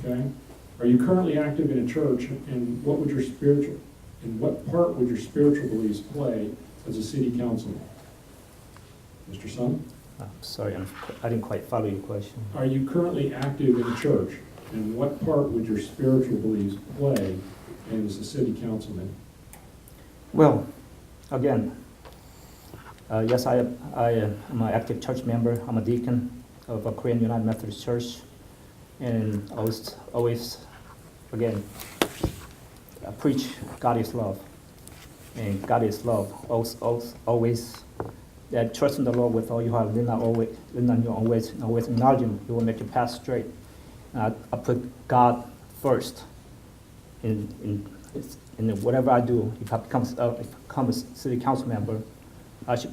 Okay? Are you currently active in a church, and what part would your spiritual beliefs play as a city councilman? Mr. Sun? Sorry, I didn't quite follow your question. Are you currently active in a church, and what part would your spiritual beliefs play as a city councilman? Well, again, yes, I am an active church member. I'm a deacon of a Korean United Methodist Church, and always, again, I preach God is love, and God is love. Always that trust in the Lord with all your heart. Lean on your own ways. Always acknowledge Him. He will make your path straight. And I put God first in whatever I do. If I become a city council member, I should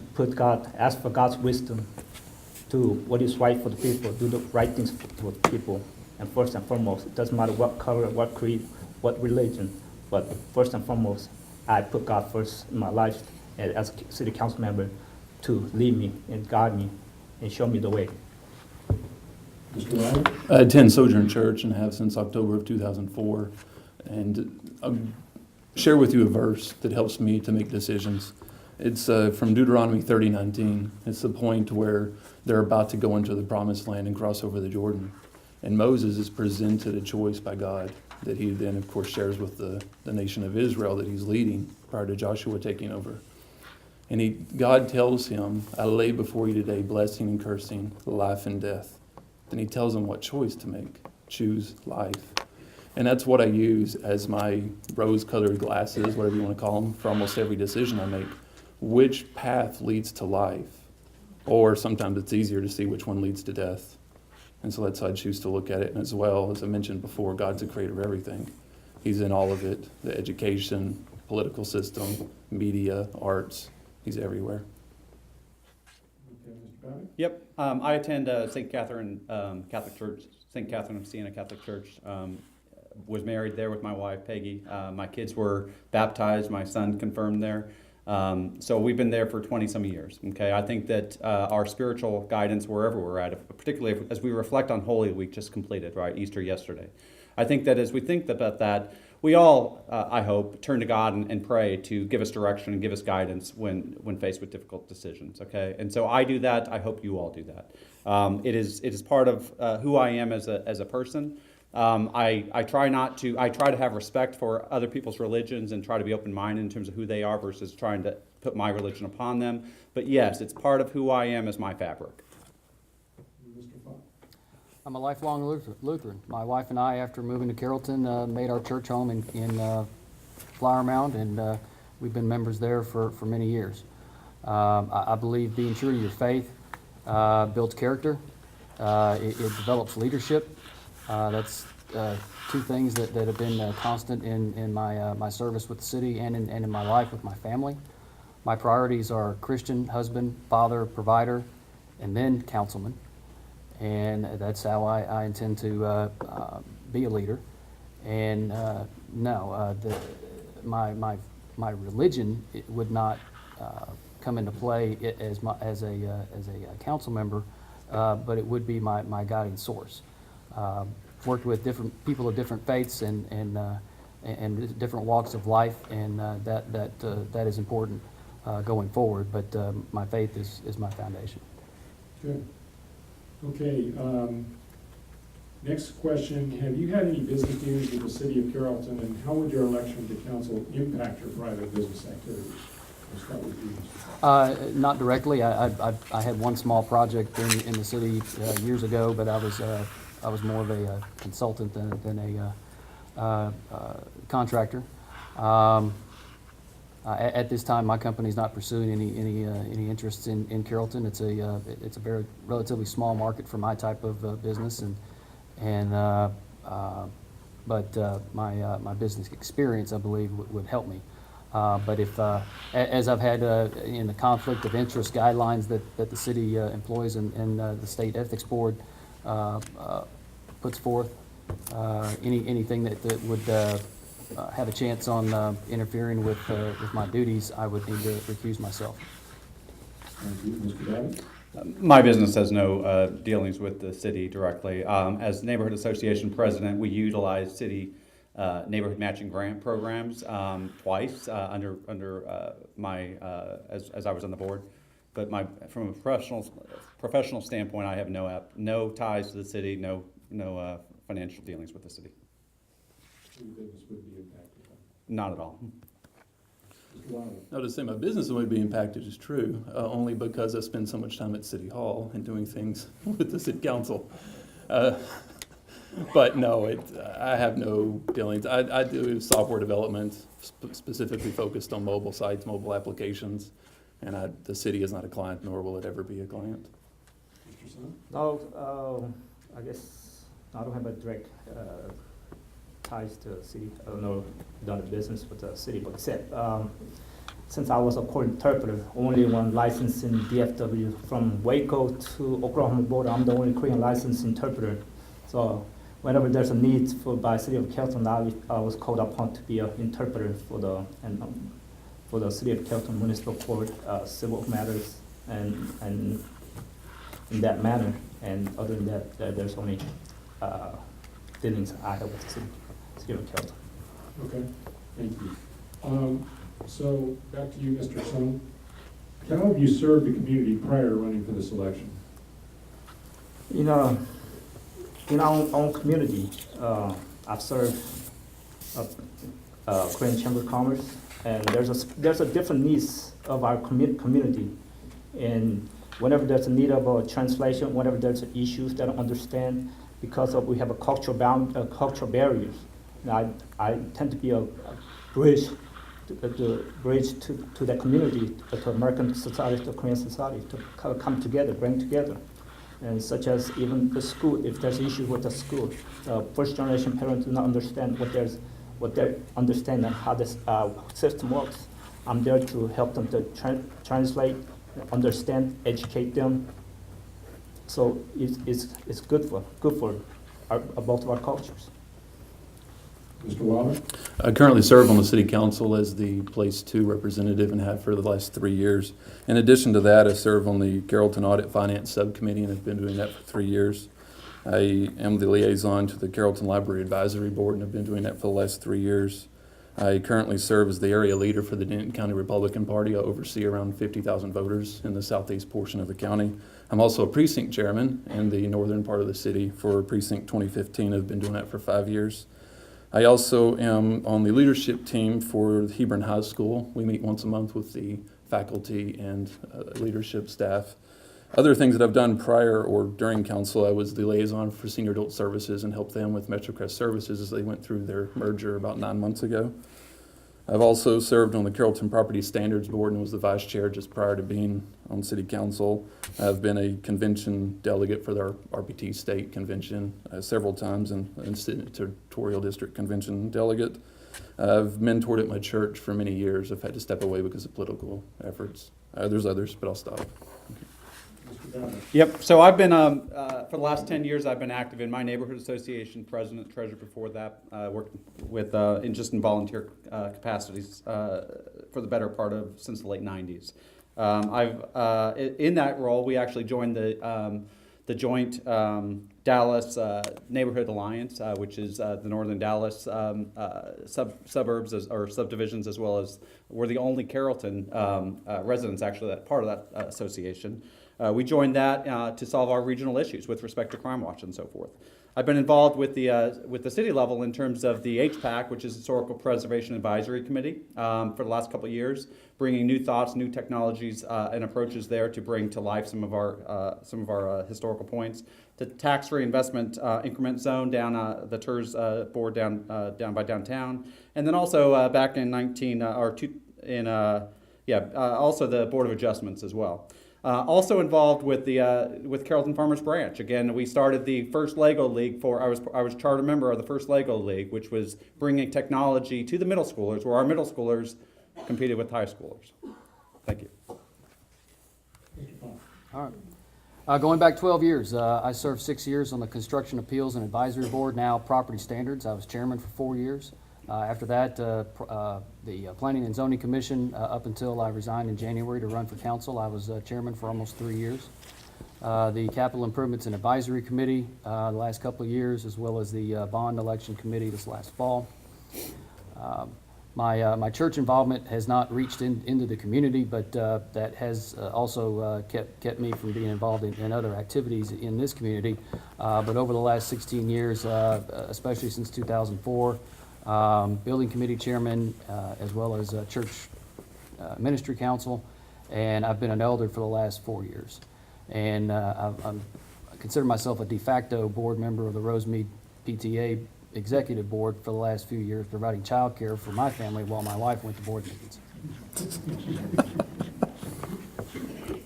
ask for God's wisdom, do what is right for the people, do the right things for the people. And first and foremost, it doesn't matter what color, what creed, what religion, but first and foremost, I put God first in my life as a city council member to lead me and guide me and show me the way. Mr. Ryan? I attend Sojourn Church and have since October of 2004. And I'll share with you a verse that helps me to make decisions. It's from Deuteronomy 30:19. It's the point where they're about to go into the promised land and cross over the Jordan. And Moses is presented a choice by God that he then, of course, shares with the nation of Israel that he's leading prior to Joshua taking over. And God tells him, I lay before you today blessing and cursing, life and death. Then he tells him what choice to make. Choose life. And that's what I use as my rose-colored glasses, whatever you want to call them, for almost every decision I make. Which path leads to life? Or sometimes it's easier to see which one leads to death. And so that's how I choose to look at it. And as well, as I mentioned before, God's the creator of everything. He's in all of it, the education, political system, media, arts. He's everywhere. Okay, Mr. Babbitt? Yep. I attend St. Catherine Catholic Church, St. Catherine of Siena Catholic Church. Was married there with my wife, Peggy. My kids were baptized. My son confirmed there. So we've been there for 20-some years. Okay, I think that our spiritual guidance, wherever we're at, particularly as we reflect on Holy Week just completed, right, Easter yesterday, I think that as we think about that, we all, I hope, turn to God and pray to give us direction and give us guidance when faced with difficult decisions. Okay, and so I do that. I hope you all do that. It is part of who I am as a person. I try to have respect for other people's religions and try to be open-minded in terms of who they are versus trying to put my religion upon them. But yes, it's part of who I am as my fabric. Mr. Fox? I'm a lifelong Lutheran. My wife and I, after moving to Carrollton, made our church home in Flower Mound, and we've been members there for many years. I believe being true to your faith builds character. It develops leadership. That's two things that have been constant in my service with the city and in my life with my family. My priorities are Christian, husband, father, provider, and then councilman. And that's how I intend to be a leader. And my religion would not come into play as a council member, but it would be my guiding source. Worked with different people of different faiths and different walks of life, and that is important going forward. But my faith is my foundation. Good. Okay, next question. Have you had any business dealings with the city of Carrollton, and how would your election to council impact your private business activities? We'll start with you, Mr. Fox. Not directly. I had one small project in the city years ago, but I was more of a consultant than a contractor. At this time, my company is not pursuing any interests in Carrollton. It's a very relatively small market for my type of business, but my business experience, I believe, would help me. But if, as I've had in the conflict of interest guidelines that the city employs and the state ethics board puts forth, anything that would have a chance on interfering with my duties, I would need to recuse myself. Thank you. Mr. Babbitt? My business has no dealings with the city directly. As neighborhood association president, we utilize city neighborhood matching grant programs twice under my as I was on the board. But from a professional standpoint, I have no ties to the city, no financial dealings with the city. Your business would be impacted. Not at all. Mr. Wilder? Now, to say my business would be impacted is true, only because I spend so much time at City Hall and doing things with the City Council. But no, I have no dealings. I do software development, specifically focused on mobile sites, mobile applications, and the city is not a client, nor will it ever be a client. Mr. Sun? No, I guess I don't have a direct ties to the city. I don't know, done a business with the city, but except since I was a court interpreter, only one licensed in DFW from Waco to Oklahoma border. I'm the only Korean licensed interpreter. So whenever there's a need by city of Carrollton, I was called upon to be an interpreter for the city of Carrollton municipal court, civil matters, and in that manner. And other than that, there's only dealings I have with the city of Carrollton. Okay, thank you. So back to you, Mr. Sun. How have you served the community prior to running for this election? In our own community, I've served Korean Chamber of Commerce, and there's a different needs of our community. And whenever there's a need of a translation, whenever there's issues that I don't understand, because we have a cultural barriers, and I tend to be a bridge to the community, to American society, to Korean society, to come together, bring together. And such as even the school, if there's issues with the school, first generation parents do not understand what they understand and how this system works. I'm there to help them to translate, understand, educate them. So it's good for both of our cultures. Mr. Wilder? I currently serve on the City Council as the Place 2 representative and have for the last 3 years. In addition to that, I serve on the Carrollton Audit Finance Subcommittee and have been doing that for 3 years. I am the liaison to the Carrollton Library Advisory Board and have been doing that for the last 3 years. I currently serve as the area leader for the Denton County Republican Party. I oversee around 50,000 voters in the southeast portion of the county. I'm also a precinct chairman in the northern part of the city for Precinct 2015. I've been doing that for 5 years. I also am on the leadership team for Hebron High School. We meet once a month with the faculty and leadership staff. Other things that I've done prior or during council, I was the liaison for senior adult services and helped them with MetroCrest services as they went through their merger about 9 months ago. I've also served on the Carrollton Property Standards Board and was the vice chair just prior to being on city council. I've been a convention delegate for their RPT state convention several times and senatorial district convention delegate. I've mentored at my church for many years. I've had to step away because of political efforts. There's others, but I'll stop. Yep, so I've been, for the last 10 years, I've been active in my neighborhood association, president, treasurer before that, worked with, in volunteer capacities for the better part of, since the late 90s. In that role, we actually joined the joint Dallas Neighborhood Alliance, which is the northern Dallas suburbs or subdivisions, as well as we're the only Carrollton residents actually that part of that association. We joined that to solve our regional issues with respect to crime watch and so forth. I've been involved with the city level in terms of the HPAC, which is Historical Preservation Advisory Committee, for the last couple of years, bringing new thoughts, new technologies, and approaches there to bring to life some of our historical points. The tax reinvestment increment zone down the TERS board down by downtown, and then also back in also the Board of Adjustments as well. Also involved with with Carrollton Farmers Branch. Again, we started the first Lego League I was charter member of the first Lego League, which was bringing technology to the middle schoolers, where our middle schoolers competed with high schoolers. Thank you. All right. Going back 12 years, I served 6 years on the Construction Appeals and Advisory Board, now Property Standards. I was chairman for 4 years. After that, the Planning and Zoning Commission, up until I resigned in January to run for council, I was chairman for almost 3 years. the Capital Improvements and Advisory Committee the last couple of years, as well as the Bond Election Committee this last fall. My church involvement has not reached into the community, but that has also kept me from being involved in other activities in this community. But over the last 16 years, especially since 2004, building committee chairman, as well as church ministry council, and I've been an elder for the last 4 years. And I consider myself a de facto board member of the Rosemead PTA executive board for the last few years, providing child care for my family while my wife went to board meetings.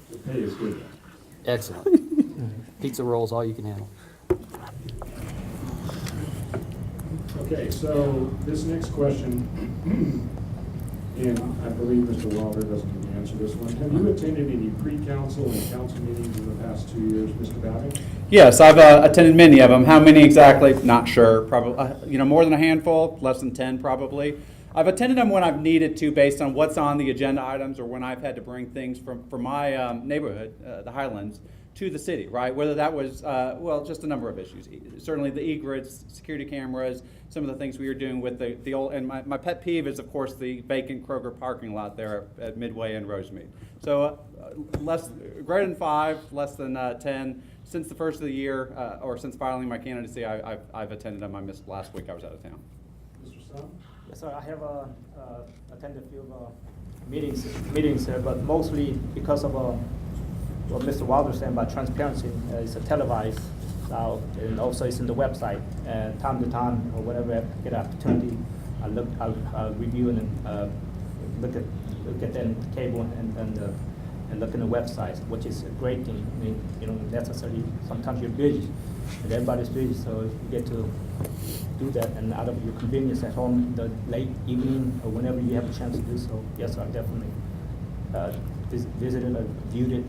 The pay is good. Excellent. Pizza rolls, all you can handle. Okay, so this next question, and I believe Mr. Wilder doesn't need to answer this one. Have you attended any pre-council and council meetings in the past 2 years, Mr. Babbitt? Yes, I've attended many of them. How many exactly? Not sure. Probably, more than a handful, less than 10 probably. I've attended them when I've needed to based on what's on the agenda items or when I've had to bring things from my neighborhood, the Highlands, to the city, right? Whether that was, just a number of issues. Certainly the egrets, security cameras, some of the things we were doing with the old, and my pet peeve is, of course, the vacant Kroger parking lot there at Midway and Rosemead. So greater than 5, less than 10. Since the first of the year, or since filing my candidacy, I've attended them. I missed last week. I was out of town. Mr. Sum? Yes, sir. I have attended a few meetings, but mostly because of what Mr. Wilder said about transparency. It's televised now, and also it's in the website. And time to time, or whenever I get an opportunity, I'll review and look at the cable and look in the website, which is a great thing. I mean, necessarily sometimes you're busy, and everybody's busy, so you get to do that, and out of your convenience at home in the late evening or whenever you have a chance to do so. Yes, I definitely visited or viewed it.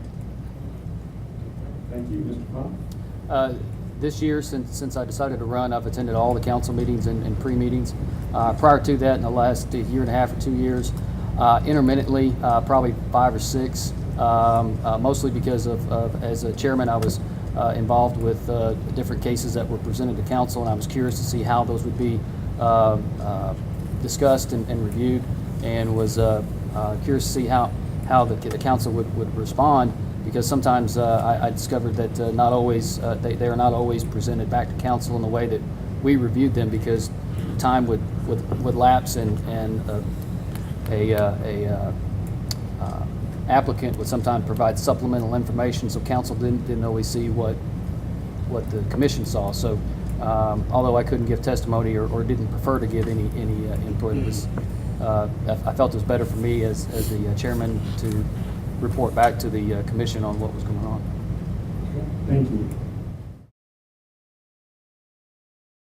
Thank you, Mr. Pop. This year, since I decided to run, I've attended all the council meetings and pre-meetings. Prior to that, in the last year and a half or 2 years, intermittently, probably 5 or 6, mostly because of as a chairman, I was involved with different cases that were presented to council, and I was curious to see how those would be discussed and reviewed, and was curious to see how the council would respond, because sometimes I discovered that not always they are not always presented back to council in the way that we reviewed them, because time would lapse, and applicant would sometimes provide supplemental information, so council didn't always see what the commission saw. So although I couldn't give testimony or didn't prefer to give any input, it was, I felt it was better for me as the chairman to report back to the commission on what was going on. Okay. Thank you.